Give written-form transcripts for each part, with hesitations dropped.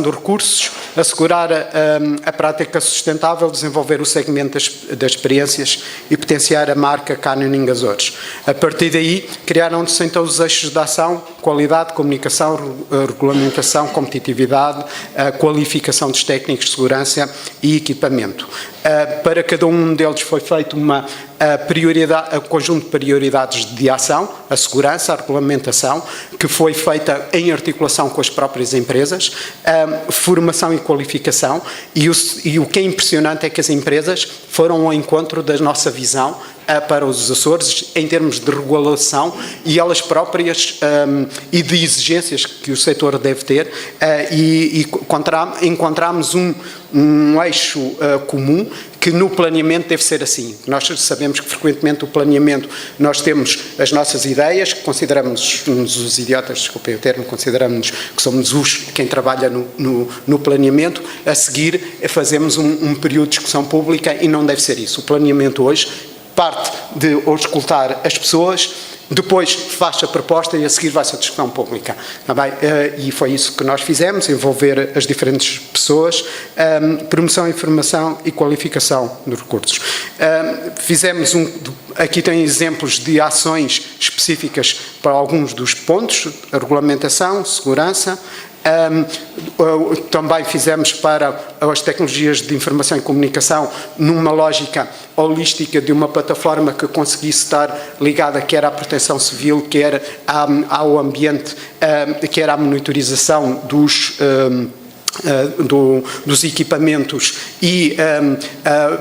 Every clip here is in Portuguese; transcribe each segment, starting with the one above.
de recursos, assegurar a prática sustentável, desenvolver o segmento das experiências e potenciar a marca Canyoning Açores. A partir daí, criaram-se então os eixos de ação: qualidade, comunicação, regulamentação, competitividade, qualificação dos técnicos de segurança e equipamento. Para cada um deles foi feito um conjunto de prioridades de ação: a segurança, a regulamentação, que foi feita em articulação com as próprias empresas, formação e qualificação, e o que é impressionante é que as empresas foram ao encontro da nossa visão para os Açores em termos de regulação e elas próprias e de exigências que o setor deve ter, e encontramos um eixo comum, que no planeamento deve ser assim. Nós sabemos que frequentemente o planeamento, nós temos as nossas ideias, que consideramos os idiotas, desculpem o termo, consideramos que somos quem trabalha no planeamento. A seguir fazemos um período de discussão pública e não deve ser isso. O planeamento hoje parte de auscultar as pessoas, depois faz a proposta e a seguir vai-se a discussão pública. E foi isso que nós fizemos: envolver as diferentes pessoas, promoção, informação e qualificação dos recursos. Fizemos aqui tem exemplos de ações específicas para alguns dos pontos: a regulamentação, segurança. Também fizemos para as tecnologias de informação e comunicação numa lógica holística de uma plataforma que conseguisse estar ligada quer à proteção civil, quer ao ambiente, quer à monitorização dos equipamentos e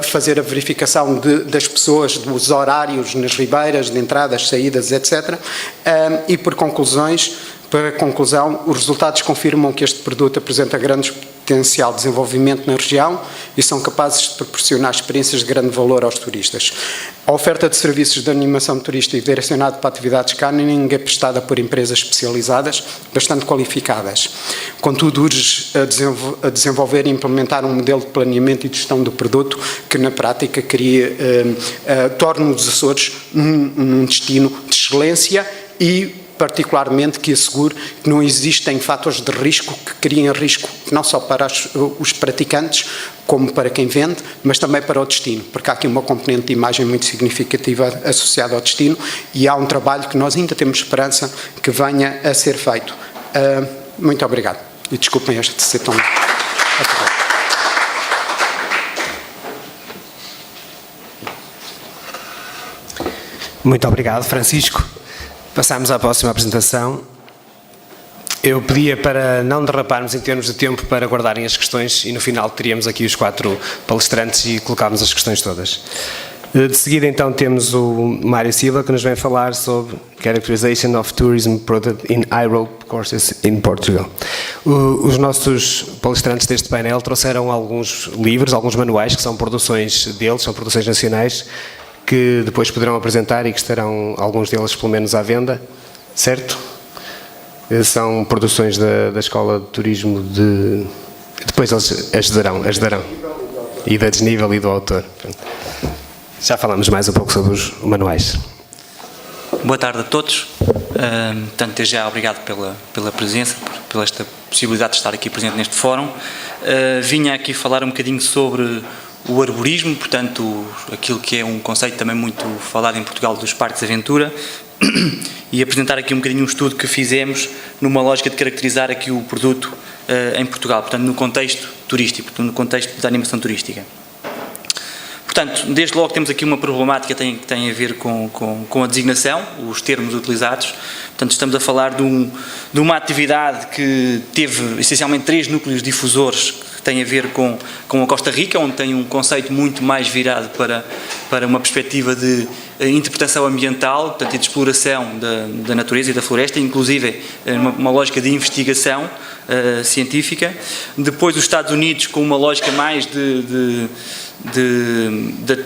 fazer a verificação das pessoas, dos horários nas ribeiras, de entradas, saídas, etc. E para conclusão, os resultados confirmam que este produto apresenta grande potencial de desenvolvimento na região e são capazes de proporcionar experiências de grande valor aos turistas. A oferta de serviços de animação turística direcionada para atividades canyoning é prestada por empresas especializadas, bastante qualificadas. Contudo, urge a desenvolver e implementar um modelo de planeamento e de gestão do produto que, na prática, torne os Açores um destino de excelência e particularmente que assegure que não existem fatores de risco que criem risco não só para os praticantes, como para quem vende, mas também para o destino, porque há aqui uma componente de imagem muito significativa associada ao destino e há um trabalho que nós ainda temos esperança que venha a ser feito. Muito obrigado e desculpem este de ser tão... Muito obrigado, Francisco. Passamos à próxima apresentação. Eu pedia para não derraparmos em termos de tempo para guardarem as questões e no final teríamos aqui os 4 palestrantes e colocávamos as questões todas. De seguida então temos o Mário Silva, que nos vem falar sobre Characterization of Tourism Product in IROPE Courses in Portugal. Os nossos palestrantes deste painel trouxeram alguns livros, alguns manuais que são produções deles, são produções nacionais, que depois poderão apresentar e que estarão, alguns deles pelo menos, à venda, certo? São produções da Escola de Turismo de... Depois eles as darão. E da Desnível e do autor. Já falamos mais um pouco sobre os manuais. Boa tarde a todos. Portanto, desde já obrigado pela presença, pela esta possibilidade de estar aqui presente neste fórum. Vinha aqui falar um bocadinho sobre o arborismo, portanto, aquilo que é um conceito também muito falado em Portugal dos parques de aventura, e apresentar aqui um bocadinho um estudo que fizemos numa lógica de caracterizar aqui o produto em Portugal, portanto, no contexto turístico, portanto, no contexto da animação turística. Portanto, desde logo temos aqui uma problemática que tem a ver com a designação, os termos utilizados. Portanto, estamos a falar de uma atividade que teve essencialmente 3 núcleos difusores que têm a ver com a Costa Rica, onde tem um conceito muito mais virado para uma perspectiva de interpretação ambiental, portanto, e de exploração da natureza e da floresta, inclusive uma lógica de investigação científica. Depois os Estados Unidos com uma lógica mais de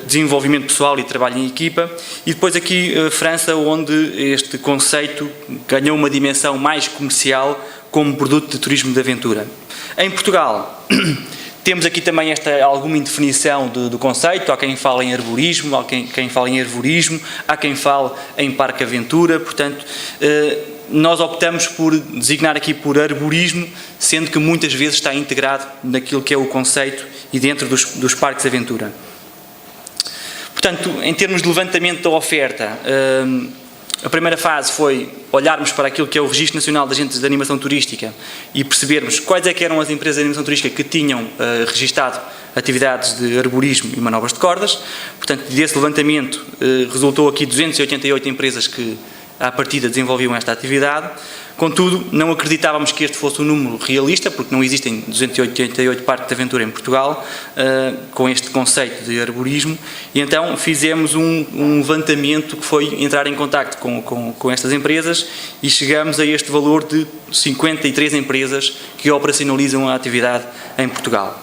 desenvolvimento pessoal e trabalho em equipa, e depois aqui a França, onde este conceito ganhou uma dimensão mais comercial como produto de turismo de aventura. Em Portugal temos aqui também alguma indefinição do conceito. Há quem fale em arborismo, há quem fale em arborismo, há quem fale em parque aventura. Portanto, nós optamos por designar aqui por arborismo, sendo que muitas vezes está integrado naquilo que é o conceito e dentro dos parques de aventura. Portanto, em termos de levantamento da oferta, a primeira fase foi olharmos para aquilo que é o Registro Nacional de Agentes de Animação Turística e percebermos quais é que eram as empresas de animação turística que tinham registado atividades de arborismo e manobras de cordas. Portanto, desse levantamento resultou aqui 288 empresas que à partida desenvolviam esta atividade. Contudo, não acreditávamos que este fosse um número realista, porque não existem 288 parques de aventura em Portugal com este conceito de arborismo, e então fizemos um levantamento que foi entrar em contacto com estas empresas e chegamos a este valor de 53 empresas que operacionalizam a atividade em Portugal.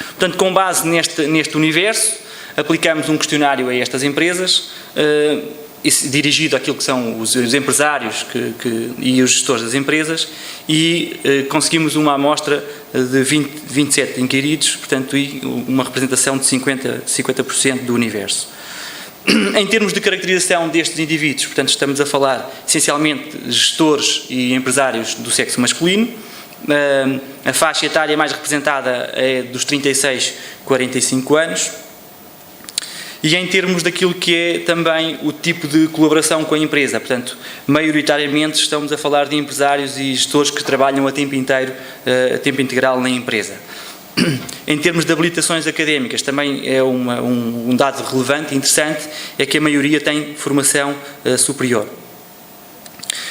Portanto, com base neste universo, aplicamos um questionário a estas empresas, dirigido àquilo que são os empresários e os gestores das empresas, e conseguimos uma amostra de 27 inquiridos, portanto, e uma representação de 50% do universo. Em termos de caracterização destes indivíduos, portanto, estamos a falar essencialmente de gestores e empresários do sexo masculino. A faixa etária mais representada é dos 36 a 45 anos. E em termos daquilo que é também o tipo de colaboração com a empresa, portanto, maioritariamente estamos a falar de empresários e gestores que trabalham a tempo inteiro, a tempo integral na empresa. Em termos de habilitações académicas, também é um dado relevante e interessante, é que a maioria tem formação superior.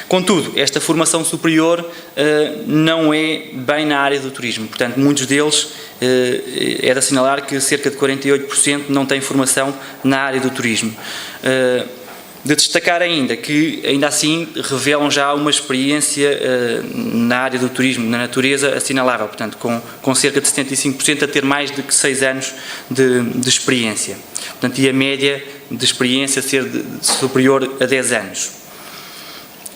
Contudo, esta formação superior não é bem na área do turismo, portanto, muitos deles, é de assinalar que cerca de 48% não têm formação na área do turismo. De destacar ainda que, ainda assim, revelam já uma experiência na área do turismo, na natureza, assinalável, portanto, com cerca de 75% a ter mais de 6 anos de experiência. Portanto, e a média de experiência ser superior a 10 anos.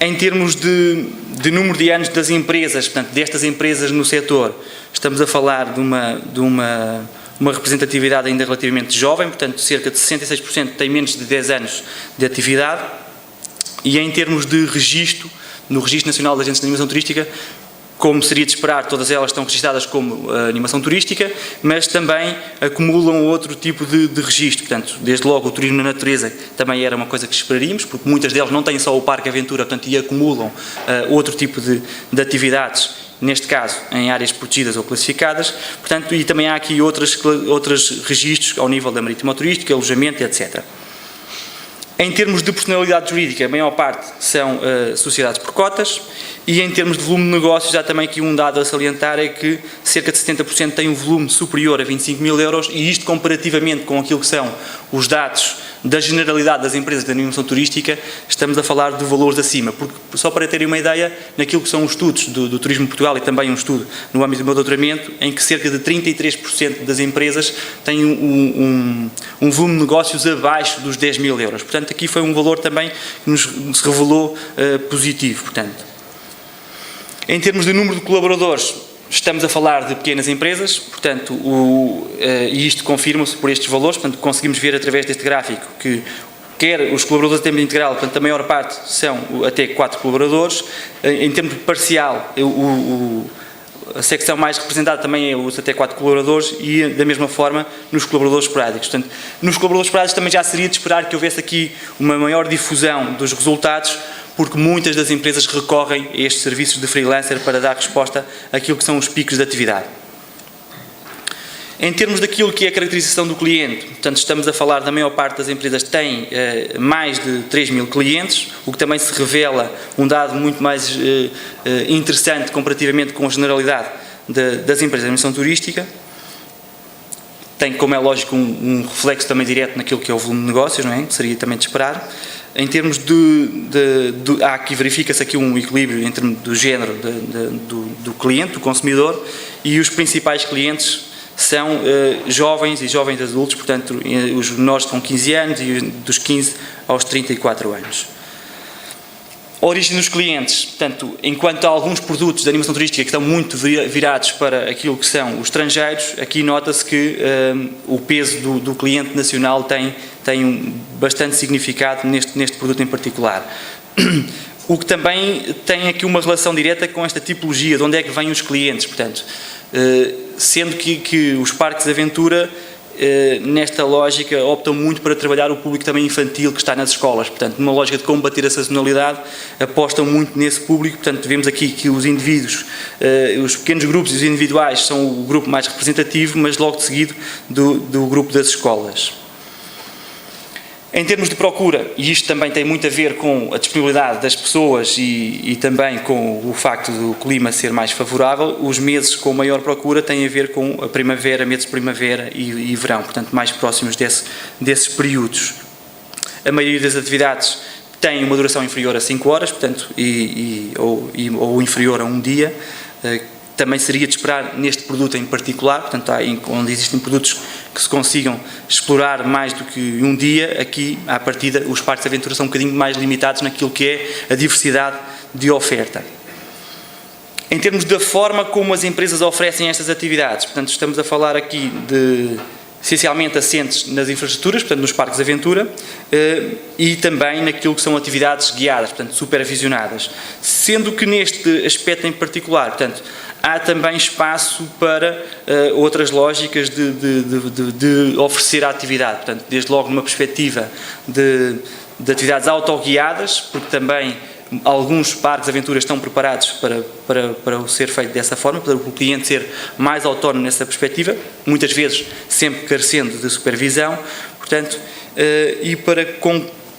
Em termos de número de anos das empresas, portanto, destas empresas no setor, estamos a falar de uma representatividade ainda relativamente jovem, portanto, cerca de 66% têm menos de 10 anos de atividade, e em termos de registro, no Registro Nacional de Agentes de Animação Turística, como seria de esperar, todas elas estão registadas como animação turística, mas também acumulam outro tipo de registro. Portanto, desde logo o turismo na natureza também era uma coisa que esperaríamos, porque muitas delas não têm só o Parque Aventura, portanto, e acumulam outro tipo de atividades, neste caso em áreas protegidas ou classificadas, portanto, e também há aqui outros registros ao nível da marítimo-turística, alojamento, etc. Em termos de personalidade jurídica, a maior parte são sociedades por cotas, e em termos de volume de negócios, há também aqui um dado a salientar, é que cerca de 70% têm um volume superior a 25 mil euros, e isto comparativamente com aquilo que são os dados da generalidade das empresas de animação turística, estamos a falar de valores acima, porque, só para terem uma ideia, naquilo que são os estudos do Turismo de Portugal e também um estudo no âmbito do meu doutoramento, em que cerca de 33% das empresas têm um volume de negócios abaixo dos 10 mil euros. Portanto, aqui foi um valor também que nos revelou positivo. Portanto, em termos de número de colaboradores, estamos a falar de pequenas empresas, portanto, e isto confirma-se por estes valores, portanto, conseguimos ver através deste gráfico que quer os colaboradores a tempo integral, portanto, a maior parte são até 4 colaboradores, em termos de parcial, a secção mais representada também é os até 4 colaboradores, e da mesma forma nos colaboradores esporádicos. Portanto, nos colaboradores esporádicos também já seria de esperar que houvesse aqui uma maior difusão dos resultados, porque muitas das empresas recorrem a estes serviços de freelancer para dar resposta àquilo que são os picos de atividade. Em termos daquilo que é a caracterização do cliente, portanto, estamos a falar da maior parte das empresas que têm mais de 3 mil clientes, o que também se revela um dado muito mais interessante comparativamente com a generalidade das empresas de animação turística. Tem, como é lógico, um reflexo também direto naquilo que é o volume de negócios, não é? Que seria também de esperar. Em termos aqui verifica-se aqui um equilíbrio entre do género do cliente, do consumidor, e os principais clientes são jovens e jovens adultos, portanto, os menores com 15 anos e dos 15 aos 34 anos. A origem dos clientes, portanto, enquanto há alguns produtos de animação turística que estão muito virados para aquilo que são os estrangeiros, aqui nota-se que o peso do cliente nacional tem bastante significado neste produto em particular. o que também tem aqui uma relação direta com esta tipologia, de onde é que vêm os clientes, portanto, sendo que os parques de aventura, nesta lógica, optam muito para trabalhar o público também infantil que está nas escolas, portanto, numa lógica de combater a sazonalidade, apostam muito nesse público, portanto, vemos aqui que os indivíduos, os pequenos grupos e os individuais são o grupo mais representativo, mas logo de seguido do grupo das escolas. Em termos de procura, e isto também tem muito a ver com a disponibilidade das pessoas e também com o facto do clima ser mais favorável, os meses com maior procura têm a ver com a primavera, meses de primavera e verão, portanto mais próximos desses períodos. A maioria das atividades tem uma duração inferior a 5 horas, portanto, ou inferior a um dia. Também seria de esperar neste produto em particular, portanto, onde existem produtos que se consigam explorar mais do que um dia, aqui, à partida, os parques de aventura são um bocadinho mais limitados naquilo que é a diversidade de oferta. Em termos da forma como as empresas oferecem estas atividades, portanto, estamos a falar aqui de essencialmente assentes nas infraestruturas, portanto, nos parques de aventura, e também naquilo que são atividades guiadas, portanto, supervisionadas. Sendo que neste aspecto em particular, portanto, há também espaço para outras lógicas de oferecer a atividade, portanto, desde logo numa perspectiva de atividades autoguiadas, porque também alguns parques de aventura estão preparados para o ser feito dessa forma, para o cliente ser mais autónomo nessa perspectiva, muitas vezes sempre carecendo de supervisão, portanto, e para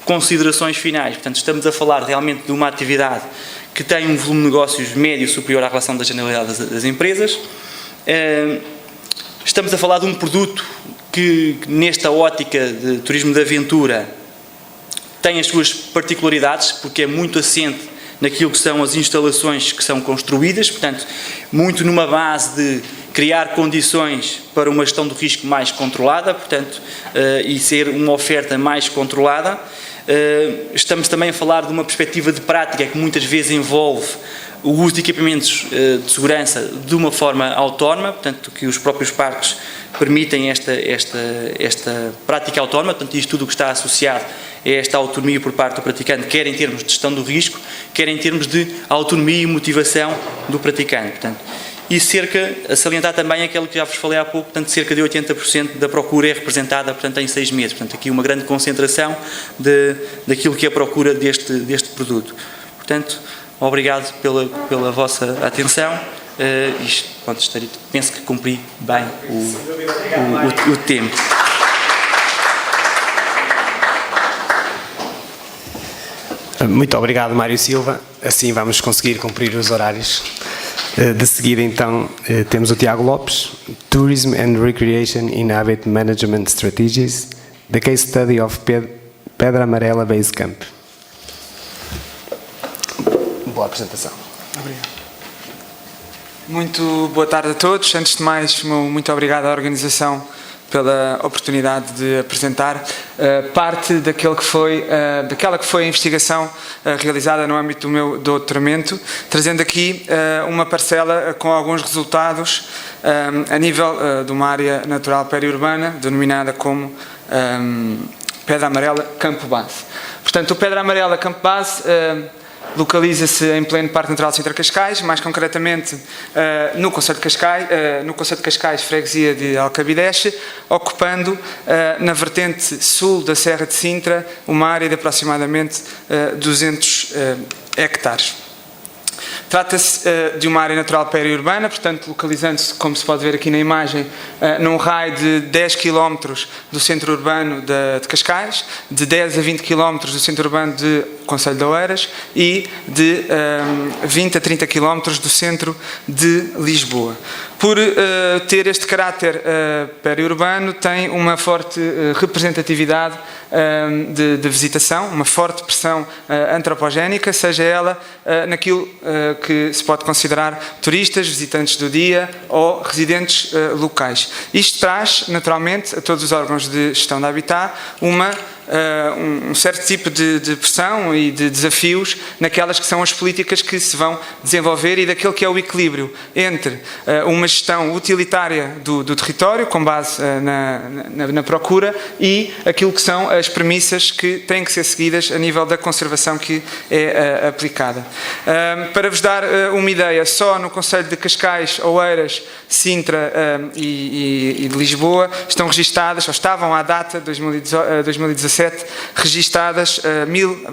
considerações finais, portanto, estamos a falar realmente de uma atividade que tem um volume de negócios médio superior à relação da generalidade das empresas. Estamos a falar de um produto que, nesta ótica de turismo de aventura, tem as suas particularidades, porque é muito assente naquilo que são as instalações que são construídas, portanto, muito numa base de criar condições para uma gestão do risco mais controlada, portanto, e ser uma oferta mais controlada. Estamos também a falar de uma perspectiva de prática que muitas vezes envolve o uso de equipamentos de segurança de uma forma autónoma, portanto, que os próprios parques permitem esta prática autónoma, portanto, isto tudo o que está associado a esta autonomia por parte do praticante, quer em termos de gestão do risco, quer em termos de autonomia e motivação do praticante. Portanto, e a salientar também aquilo que já vos falei há pouco, portanto, cerca de 80% da procura é representada, portanto, em 6 meses. Portanto, aqui uma grande concentração daquilo que é a procura deste produto. Portanto, obrigado pela vossa atenção. Penso que cumpri bem o tempo. Muito obrigado, Mário Silva. Assim vamos conseguir cumprir os horários. De seguida, então, temos o Tiago Lopes, Tourism and Recreation in Habitat Management Strategies, the Case Study of Pedra Amarela Base Camp. Boa apresentação. Obrigado. Muito boa tarde a todos. Antes de mais, muito obrigado à organização pela oportunidade de apresentar parte daquela que foi a investigação realizada no âmbito do meu doutoramento, trazendo aqui uma parcela com alguns resultados a nível de uma área natural periurbana, denominada como Pedra Amarela Campo Base. Portanto, o Pedra Amarela Campo Base localiza-se em pleno Parque Natural de Sintra Cascais, mais concretamente no concelho de Cascais, freguesia de Alcabideche, ocupando na vertente sul da Serra de Sintra uma área de aproximadamente 200 hectares. Trata-se de uma área natural periurbana, portanto, localizando-se, como se pode ver aqui na imagem, num raio de 10 km do centro urbano de Cascais, de 10 a 20 km do centro urbano de Concelho de Oeiras e de 20 a 30 km do centro de Lisboa. Por ter este caráter periurbano, tem uma forte representatividade de visitação, uma forte pressão antropogénica, seja ela naquilo que se pode considerar turistas, visitantes do dia ou residentes locais. Isto traz, naturalmente, a todos os órgãos de gestão de habitat uma um certo tipo de pressão e de desafios naquelas que são as políticas que se vão desenvolver e daquele que é o equilíbrio entre uma gestão utilitária do território, com base na procura, e aquilo que são as premissas que têm que ser seguidas a nível da conservação que é aplicada. Para vos dar uma ideia, só no concelho de Cascais, Oeiras, Sintra e de Lisboa estão registadas, ou estavam à data de 2017, registadas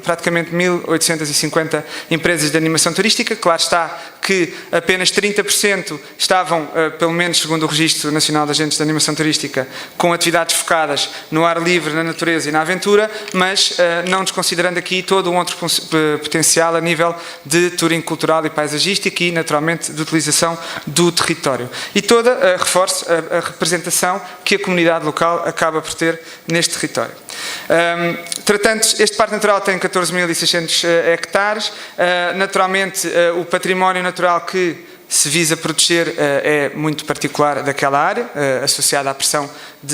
praticamente 1.850 empresas de animação turística. Claro está que apenas 30% estavam, pelo menos segundo o Registro Nacional de Agentes de Animação Turística, com atividades focadas no ar livre, na natureza e na aventura, mas não desconsiderando aqui todo um outro potencial a nível de tourismo cultural e paisagístico e, naturalmente, de utilização do território. E toda, reforço, a representação que a comunidade local acaba por ter neste território. Tratando, este Parque Natural tem 14.600 hectares. Naturalmente, o património natural que se visa proteger é muito particular daquela área, associada à pressão de